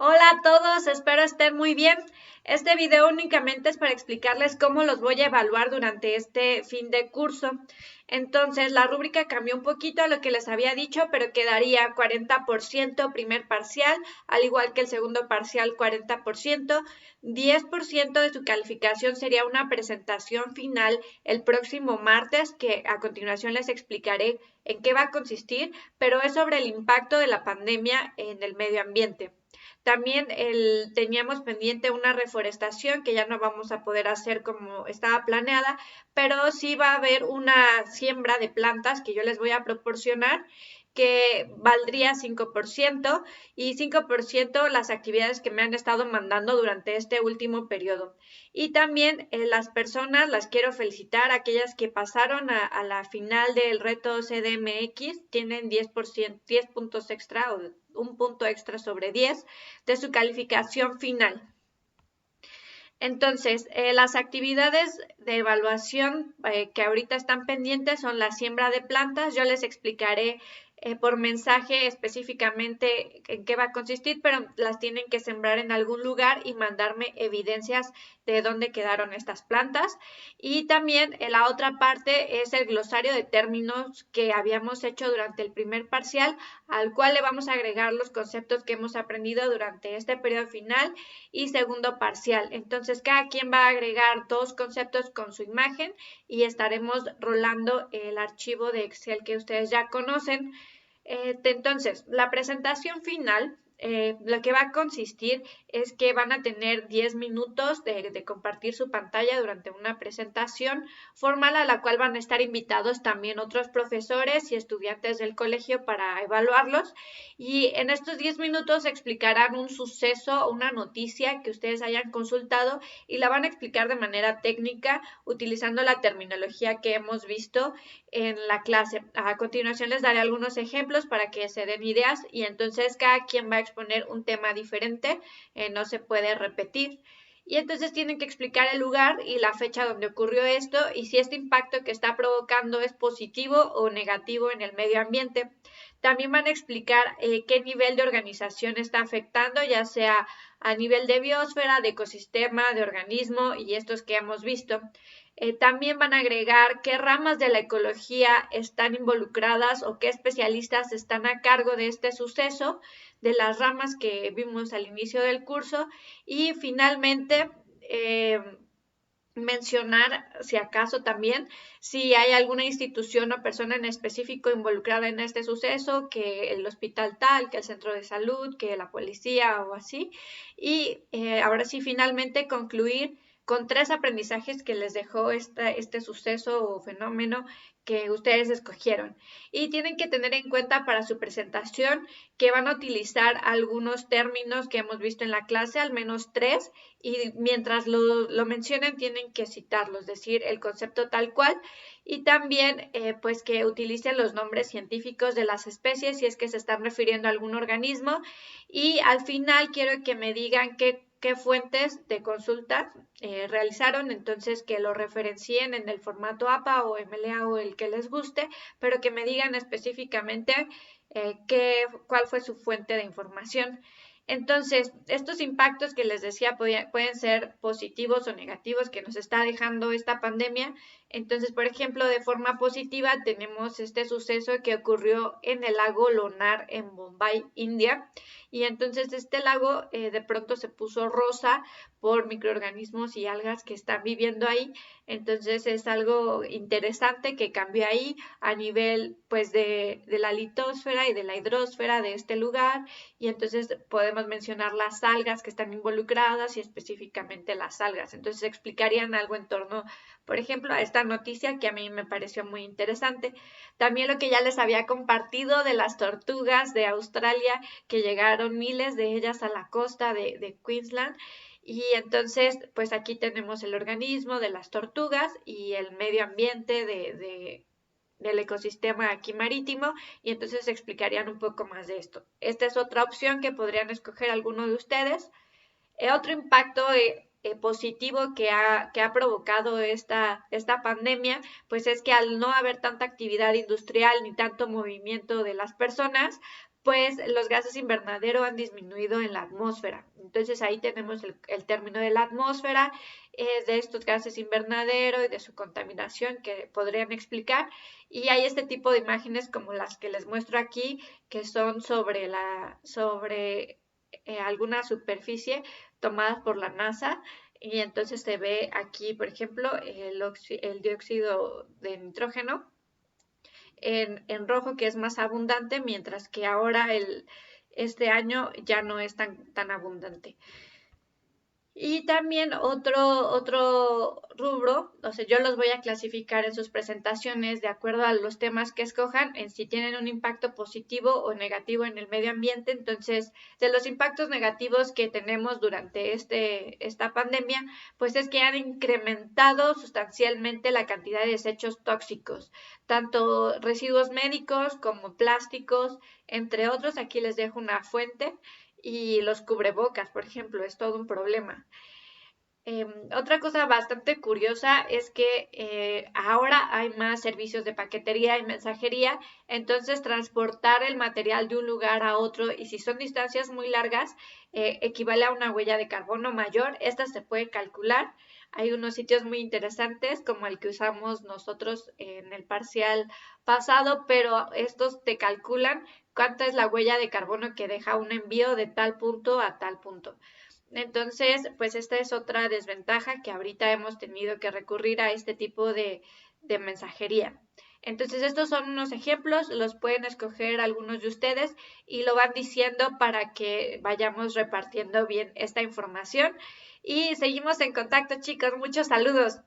Hola a todos, espero estén muy bien. Este video únicamente es para explicarles cómo los voy a evaluar durante este fin de curso. Entonces, la rúbrica cambió un poquito a lo que les había dicho, pero quedaría 40% primer parcial, al igual que el segundo parcial 40%. 10% de su calificación sería una presentación final el próximo martes, que a continuación les explicaré en qué va a consistir, pero es sobre el impacto de la pandemia en el medio ambiente. También teníamos pendiente una reforestación que ya no vamos a poder hacer como estaba planeada, pero sí va a haber una siembra de plantas que yo les voy a proporcionar que valdría 5% y 5% las actividades que me han estado mandando durante este último periodo. Y también las personas las quiero felicitar, aquellas que pasaron a la final del reto CDMX, tienen 10%, 10 puntos extra o un punto extra sobre 10 de su calificación final. Entonces, las actividades de evaluación que ahorita están pendientes son la siembra de plantas. Yo les explicaré por mensaje específicamente en qué va a consistir, pero las tienen que sembrar en algún lugar y mandarme evidencias de dónde quedaron estas plantas. Y también la otra parte es el glosario de términos que habíamos hecho durante el primer parcial, al cual le vamos a agregar los conceptos que hemos aprendido durante este periodo final y segundo parcial. Entonces, cada quien va a agregar dos conceptos con su imagen y estaremos rolando el archivo de Excel que ustedes ya conocen. Entonces, la presentación final, lo que va a consistir es que van a tener 10 minutos de compartir su pantalla durante una presentación formal a la cual van a estar invitados también otros profesores y estudiantes del colegio para evaluarlos. Y en estos 10 minutos explicarán un suceso o una noticia que ustedes hayan consultado y la van a explicar de manera técnica utilizando la terminología que hemos visto en la clase. A continuación les daré algunos ejemplos para que se den ideas y entonces cada quien va a exponer un tema diferente, no se puede repetir. Y entonces tienen que explicar el lugar y la fecha donde ocurrió esto y si este impacto que está provocando es positivo o negativo en el medio ambiente. También van a explicar qué nivel de organización está afectando, ya sea a nivel de biosfera, de ecosistema, de organismo y estos que hemos visto. También van a agregar qué ramas de la ecología están involucradas o qué especialistas están a cargo de este suceso, de las ramas que vimos al inicio del curso. Y finalmente, mencionar, si acaso también, si hay alguna institución o persona en específico involucrada en este suceso, que el hospital tal, que el centro de salud, que la policía o así. Y ahora sí, finalmente concluir con 3 aprendizajes que les dejó este suceso o fenómeno que ustedes escogieron. Y tienen que tener en cuenta para su presentación que van a utilizar algunos términos que hemos visto en la clase, al menos 3, y mientras lo mencionen tienen que citarlos, decir el concepto tal cual y también pues que utilicen los nombres científicos de las especies si es que se están refiriendo a algún organismo y al final quiero que me digan qué fuentes de consulta realizaron, entonces que lo referencien en el formato APA o MLA o el que les guste, pero que me digan específicamente cuál fue su fuente de información. Entonces, estos impactos que les decía pueden ser positivos o negativos que nos está dejando esta pandemia. Entonces, por ejemplo, de forma positiva tenemos este suceso que ocurrió en el lago Lonar en Bombay, India. Y entonces este lago de pronto se puso rosa por microorganismos y algas que están viviendo ahí. Entonces es algo interesante que cambió ahí a nivel pues de la litosfera y de la hidrosfera de este lugar y entonces podemos mencionar las algas que están involucradas y específicamente las algas. Entonces explicarían algo en torno, por ejemplo, a esta noticia que a mí me pareció muy interesante. También lo que ya les había compartido de las tortugas de Australia, que llegaron miles de ellas a la costa de Queensland. Y entonces, pues aquí tenemos el organismo de las tortugas y el medio ambiente del ecosistema aquí marítimo y entonces explicarían un poco más de esto. Esta es otra opción que podrían escoger alguno de ustedes. Otro impacto positivo que ha provocado esta pandemia, pues es que al no haber tanta actividad industrial ni tanto movimiento de las personas, pues los gases invernadero han disminuido en la atmósfera. Entonces ahí tenemos el término de la atmósfera, de estos gases invernadero y de su contaminación que podrían explicar. Y hay este tipo de imágenes como las que les muestro aquí, que son sobre alguna superficie tomadas por la NASA. Y entonces se ve aquí, por ejemplo, el dióxido de nitrógeno en rojo, que es más abundante, mientras que ahora este año ya no es tan abundante. Y también otro rubro, o sea, yo los voy a clasificar en sus presentaciones de acuerdo a los temas que escojan, en si tienen un impacto positivo o negativo en el medio ambiente. Entonces, de los impactos negativos que tenemos durante esta pandemia, pues es que han incrementado sustancialmente la cantidad de desechos tóxicos, tanto residuos médicos como plásticos, entre otros. Aquí les dejo una fuente. Y los cubrebocas, por ejemplo, es todo un problema. Otra cosa bastante curiosa es que ahora hay más servicios de paquetería y mensajería, entonces transportar el material de un lugar a otro, y si son distancias muy largas, equivale a una huella de carbono mayor. Esta se puede calcular. Hay unos sitios muy interesantes como el que usamos nosotros en el parcial pasado, pero estos te calculan cuánta es la huella de carbono que deja un envío de tal punto a tal punto. Entonces, pues esta es otra desventaja, que ahorita hemos tenido que recurrir a este tipo de mensajería. Entonces, estos son unos ejemplos, los pueden escoger algunos de ustedes y lo van diciendo para que vayamos repartiendo bien esta información. Y seguimos en contacto, chicos. Muchos saludos.